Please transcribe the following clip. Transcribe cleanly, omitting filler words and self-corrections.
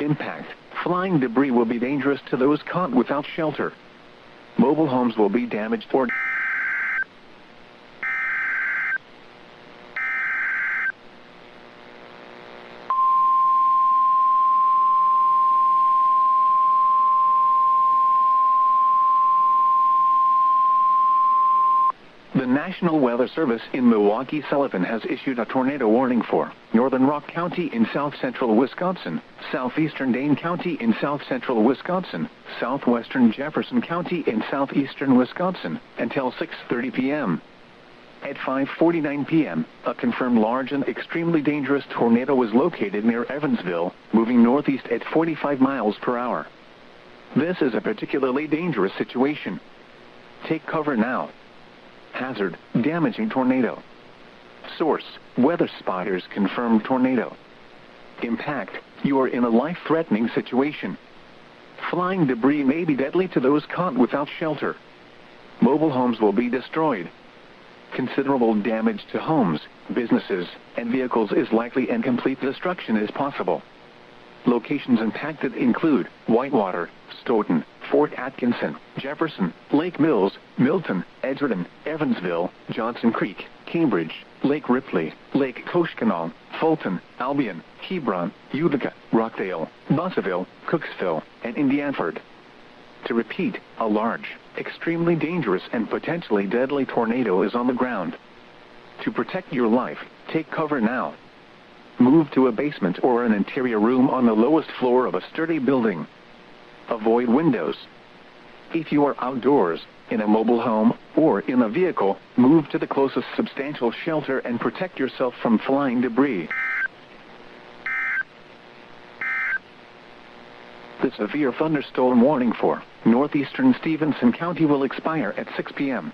Impact. Flying debris will be dangerous to those caught without shelter. Mobile homes will be damaged or The National Weather Service in Milwaukee, Sullivan has issued a tornado warning for northern Rock County in south-central Wisconsin, southeastern Dane County in south-central Wisconsin, southwestern Jefferson County in southeastern Wisconsin, until 6:30 p.m. At 5:49 p.m., a confirmed large and extremely dangerous tornado was located near Evansville, moving northeast at 45 miles per hour. This is a particularly dangerous situation. Take cover now. Hazard, damaging tornado. Source, weather spotters confirm tornado. Impact, you are in a life-threatening situation. Flying debris may be deadly to those caught without shelter. Mobile homes will be destroyed. Considerable damage to homes, businesses, and vehicles is likely and complete destruction is possible. Locations impacted include Whitewater, Stoughton, Fort Atkinson, Jefferson, Lake Mills, Milton, Edgerton, Evansville, Johnson Creek, Cambridge, Lake Ripley, Lake Koshkonong, Fulton, Albion, Hebron, Utica, Rockdale, Bussaville, Cooksville, and Indianford. To repeat, a large, extremely dangerous and potentially deadly tornado is on the ground. To protect your life, take cover now. Move to a basement or an interior room on the lowest floor of a sturdy building. Avoid windows. If you are outdoors, in a mobile home, or in a vehicle, move to the closest substantial shelter and protect yourself from flying debris. The severe thunderstorm warning for northeastern Stevenson County will expire at 6 p.m.